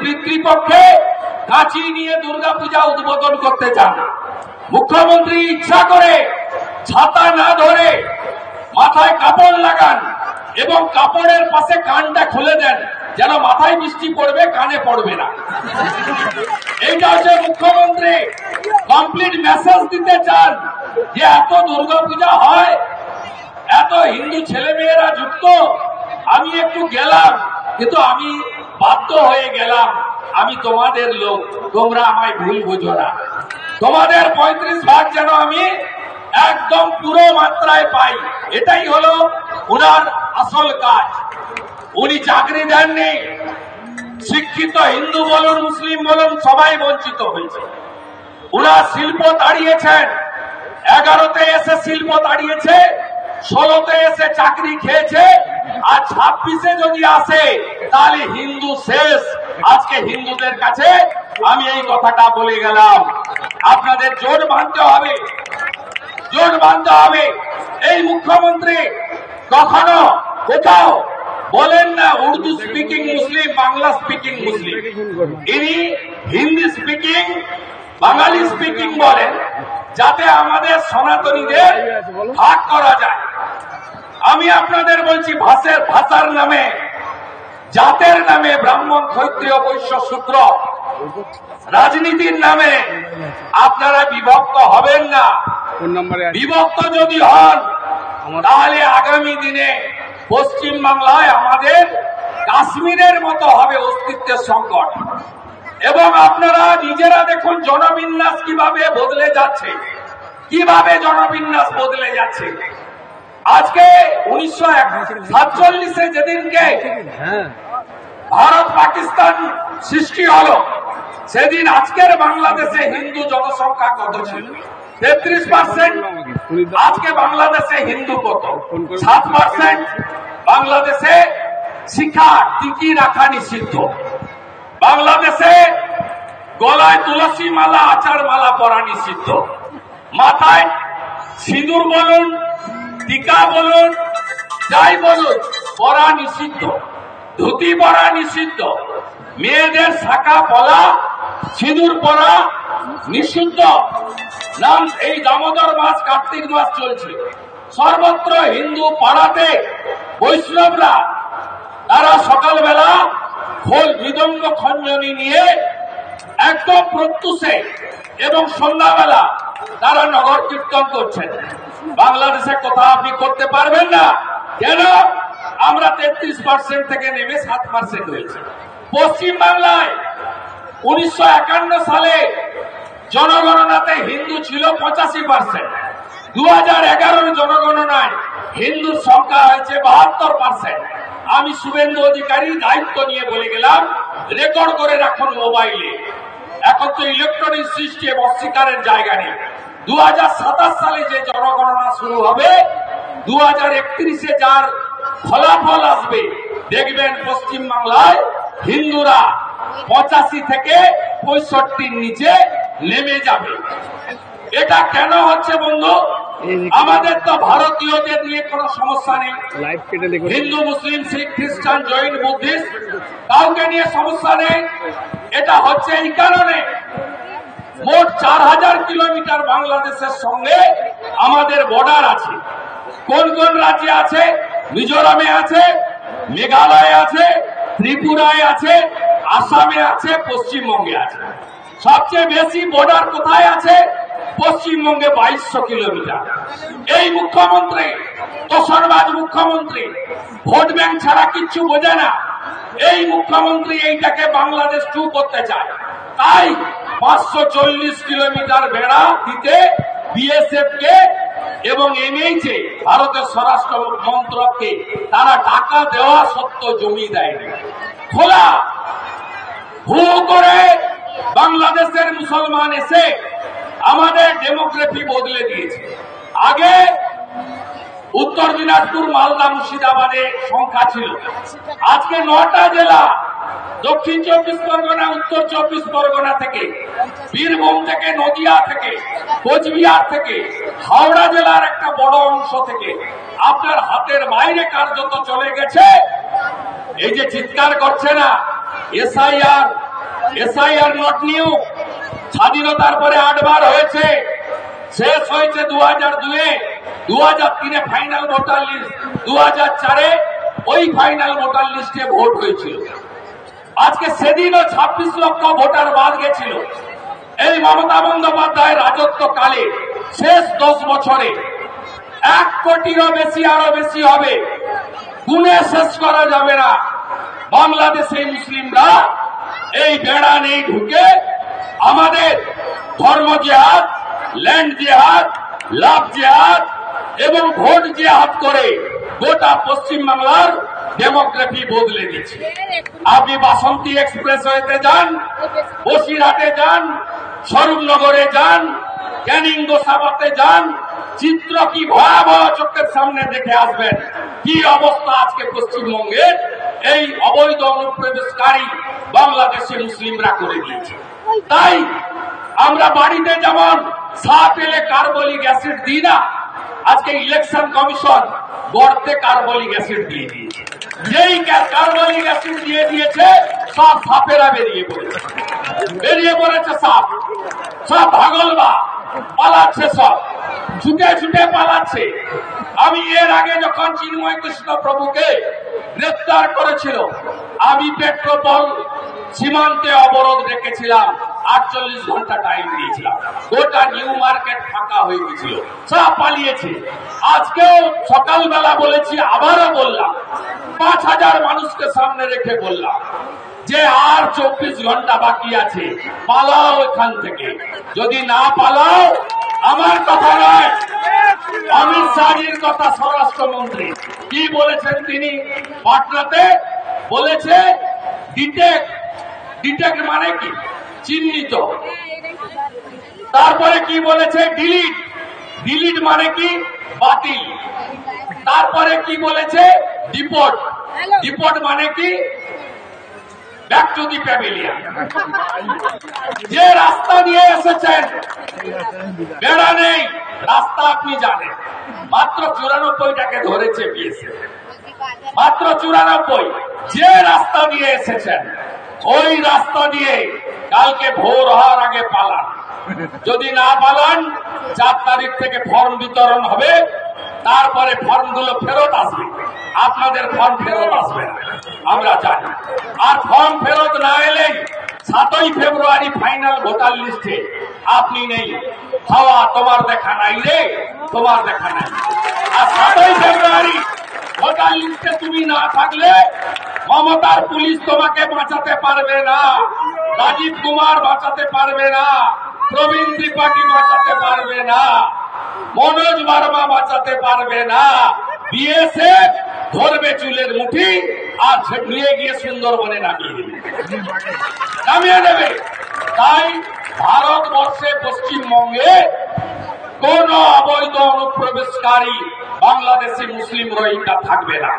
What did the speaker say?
পিতৃপক্ষে কাঁচি নিয়ে দুর্গাপূজা উদ্বোধন করতে চান। মুখ্যমন্ত্রী ইচ্ছা করে ছাতা না ধরে মাথায় কাপড় লাগান এবং কাপড়ের পাশে কানটা খুলে দেন, যেন মাথায় বৃষ্টি পড়বে কানে পড়বে না। এইটা হচ্ছে মুখ্যমন্ত্রী কমপ্লিট মেসেজ দিতে চান যে এত দুর্গাপূজা হয়, এত হিন্দু ছেলেমেয়েরা যুক্ত, আমি একটু গেলাম, কিন্তু আমি বাধ্য হয়ে গেলাম, আমি তোমাদের লোক, তোমরা আমায় ভুল বুঝো না। তোমাদের 35 ভাগ যেন আমি একদম পুরো মাত্রায় পাই, এটাই হলো উনার আসল কাজ। উনি চাকরি দেননি, শিক্ষিত হিন্দু বলুন মুসলিম বলুন সবাই বঞ্চিত হয়েছে। উনার শিল্প তাড়িয়েছেন, 11তে এসে শিল্প তাড়িয়েছে, 16তে এসে চাকরি খেয়েছে, আর 26-এ যদি আসে তাহলে হিন্দু শেষ। আজকে হিন্দুদের কাছে আমি এই কথাটা বলে গেলাম, আপনাদের জোট বাঁধতে হবে, জোট বাঁধতে হবে। এই মুখ্যমন্ত্রী কখনো কোথাও বলেন না উর্দু স্পিকিং মুসলিম, বাংলা স্পিকিং মুসলিম, ইনি হিন্দি স্পিকিং বাঙালি স্পিকিং বলেন, যাতে আমাদের সনাতনীদের ভাগ করা যায়। আমি আপনাদের বলছি, ভাষার নামে, জাতের নামে, ব্রাহ্মণ ক্ষত্রিয় বৈশ্য শূদ্র, রাজনীতির নামে আপনারা বিভক্ত হবেন না। বিভক্ত যদি হন তাহলে আগামী দিনে পশ্চিম বাংলায় আমাদের কাশ্মীরের মতো হবে অস্তিত্বের সংকট। এবং আপনারা নিজেরা দেখুন জনবিন্যাস কিভাবে বদলে যাচ্ছে, কিভাবে জনবিন্যাস বদলে যাচ্ছে। আজকে 1947-এ যেদিনকে ভারত পাকিস্তান সৃষ্টি হলো, সেদিন আজকের বাংলাদেশে হিন্দু জনসংখ্যা কত ছিল? 33%। আজকে বাংলাদেশে হিন্দু কত? 7%। বাংলাদেশে শিখা টিকি রাখা নিষিদ্ধ। বাংলাদেশে গলায় তুলসী মালা, আচার মালা পরা নিষিদ্ধ। মাথায় সিঁদুর বলুন, টিকা বলুন, যাই বলুন, পরা নিষিদ্ধ। ধুতি পরা নিষিদ্ধ। মেয়েদের শাখা পলা, সিঁদুর পরা নিষিদ্ধ। নাম এই দামোদর মাস, কার্তিক মাস চলছে, সর্বত্র হিন্দু পাড়াতে বৈষ্ণবরা তারা সকালবেলা খোল মৃদঙ্গ খঞ্জনি নিয়ে একদম প্রত্যুষে এবং সন্ধ্যাবেলা তারা নগর কীর্তন করছেন। বাংলাদেশে কোথাও আপনি করতে পারবেন না। কেন? আমরা 33% থেকে নেমে 7% হয়েছে। পশ্চিম বাংলায় 1951 সালে জনগণনাতে হিন্দু ছিল 85%। 2011 জনগণনায় হিন্দুর সংখ্যা হয়েছে 72%। আমি শুভেন্দু অধিকারী দায়িত্ব নিয়ে বলে গেলাম, রেকর্ড করে রাখুন মোবাইলে। এখন তো ইলেকট্রনিক সিস্টেম, অস্বীকারের জায়গা নেই। 2027 সালে যে জনগণনা শুরু হবে, 2031-এ যার ফলাফল আসবে, দেখবেন পশ্চিম বাংলায় হিন্দুরা 85 থেকে 65-র নিচে নেমে যাবে। এটা কেন হচ্ছে বন্ধু? আমাদের তো ভারতীয়দের নিয়ে কোনো সমস্যা নেই, হিন্দু মুসলিম শিখ খ্রিস্টান জৈন বুদ্ধিস্ট কাউকে নিয়ে সমস্যা নেই। এটা হচ্ছে এই কারণে মোট 4000 কিলোমিটার বাংলাদেশের সঙ্গে আমাদের বর্ডার আছে। কোন কোন রাজ্যে আছে? মিজোরামে আছে, মেঘালয়ে আছে, ত্রিপুরায় আছে, আসামে আছে, পশ্চিমবঙ্গে আছে। সবচেয়ে বেশি বর্ডার কোথায় আছে? পশ্চিমবঙ্গে 2200 কিলোমিটার। এই মুখ্যমন্ত্রী তোষণবাজ মুখ্যমন্ত্রী, ভোট ব্যাংক ছাড়া কিচ্ছু বোঝে না। এই মুখ্যমন্ত্রী এইটাকে বাংলাদেশ 2 করতে চায়। তাই 540 কিলোমিটার বেড়া দিতে বিএসএফ কে এবং এনএইচএ ভারতের স্বরাষ্ট্র মন্ত্রককে তারা টাকা দেওয়া সত্ত্বেও জমি দেয়নি। খোলা হু করে বাংলাদেশের মুসলমান এসে আমাদের ডেমোগ্রাফি বদলে দিয়েছে। আগে উত্তর দিনাজপুর, মালদা, মুর্শিদাবাদে সংখ্যা ছিল, আজকে 9টা জেলা, দক্ষিণ 24 পরগনা, উত্তর 24 পরগনা থেকে, বীরভূম থেকে, নদিয়া থেকে, কোচবিহার থেকে, হাওড়া জেলার একটা বড় অংশ থেকে আপনার হাতের বাইরে কার্যত চলে গেছে। এই যে চিৎকার করছে না, এসআইআর নট নিউ স্বাধীনতার পরে 8 বার হয়েছে, শেষ হয়েছে 2002-এ, 2003-এ ফাইনাল ভোটার লিস্ট, 2004-এ ওই ফাইনাল ভোটার লিস্টে ভোট হয়েছিল। আজকে সেদিনও 26 লক্ষ ভোটার বাদ গেছিল। এই মমতা বন্দ্যোপাধ্যায়ের রাজত্বকালে শেষ 10 বছরে 1 কোটিরও বেশি, আরো বেশি হবে, গুণে শেষ করা যাবে না। বাংলাদেশে মুসলিমরা এই বেড়া নেই ঢুকে আমাদের ধর্ম জিহাদ, ল্যান্ড জিহাদ, লাভ জিহাদ এবং ভোট জিহাদ করে গোটা পশ্চিম বাংলার ডেমোগ্রাফি বদলে দিচ্ছে। আপনি বাসন্তী এক্সপ্রেসওয়েতে যান, বসিরহাটে যান, স্বরূপনগরে যান, ক্যানিং গোসাবাতে যান, চিত্র কি ভয়াবহ চোখের সামনে দেখে আসবেন। কি অবস্থা আজকে পশ্চিমবঙ্গের এই অবৈধ অনুপ্রবেশকারী বাংলাদেশি মুসলিমরা করে দিয়েছে। তাই আমরা বাড়িতে যেমন সাপ এলে কার্বলিক অ্যাসিড দিই না, আজকে ইলেকশন কমিশন গর্তে কার্বলিক অ্যাসিড দিয়ে দিয়েছে। যেই কার্বলিক অ্যাসিড দিয়ে দিয়েছে সব সাপেরা বেরিয়ে পড়েছে সাপ, সব ভাগলবা পালাচ্ছে, সব ছুটে ছুটে পালাচ্ছে। আমি এর আগে যখন চিন্ময় কৃষ্ণ প্রভুকে গ্রেফতার করেছিল, আমি পেট্রোপল সীমান্তে অবরোধ রেখেছিলাম, 48 ঘন্টা টাইম দিয়েছিলাম, গোটা নিউ মার্কেট ফাঁকা হয়ে গেছিল, সব পালিয়েছে। আজকেও সকালবেলা বলেছি, আবারও বললাম, 5000 মানুষকে সামনে রেখে বললাম যে আর 24 ঘন্টা বাকি আছে, পালাও এখান থেকে। যদি না পালাও, আমার কথা নয়, অমিত শাহের কথা, স্বরাষ্ট্রমন্ত্রী কি বলেছেন তিনি পাটনাতে, বলেছে ডিটেক্ট মানে কি চিহ্নিত, তারপরে কি বলেছে ডিলিট মানে কি বাতিল, তারপরে কি বলেছে ডিপোর্ট মানে কি ব্যাক টু দি প্যাভিলিয়ন। যে রাস্তা দিয়ে এসেছেন বেড়া নেই, রাস্তা আপনি জানেন, মাত্র 94টাকে ধরেছে বিএসএফ, মাত্র 94। যে রাস্তা দিয়ে এসেছেন ওই রাস্তা দিয়ে কালকে ভোর হওয়ার আগে পালান। যদি না পালান, 4 তারিখ থেকে ফর্ম বিতরণ হবে, তারপরে ফর্মগুলো ফেরত আসবে, আপনাদের ফর্ম ফেরত আসবে না, আমরা জানি। আর ফর্ম ফেরত না এলেই 7ই ফেব্রুয়ারি ফাইনাল ভোটার লিস্টে আপনি নেই। খাওয়া তোমার দেখা নাই রে, তোমার দেখা নাই। আর 7ই ফেব্রুয়ারি ভোটার লিস্টে তুমি না থাকলে মমতার পুলিশ তোমাকে বাঁচাতে পারবে না, রাজীব কুমার বাঁচাতে পারবে না, প্রবীণ ত্রিপাঠী বাঁচাতে পারবে না, মনোজ বার্মা বাঁচাতে পারবে না। বিএসএফ ধরবে চুলের মুঠি আর নিয়ে গিয়ে সুন্দরবনে নামিয়ে দেবে। তাই ভারতবর্ষে পশ্চিমবঙ্গে কোন অবৈধ অনুপ্রবেশকারী বাংলাদেশি মুসলিম রোহিঙ্গা থাকবে না।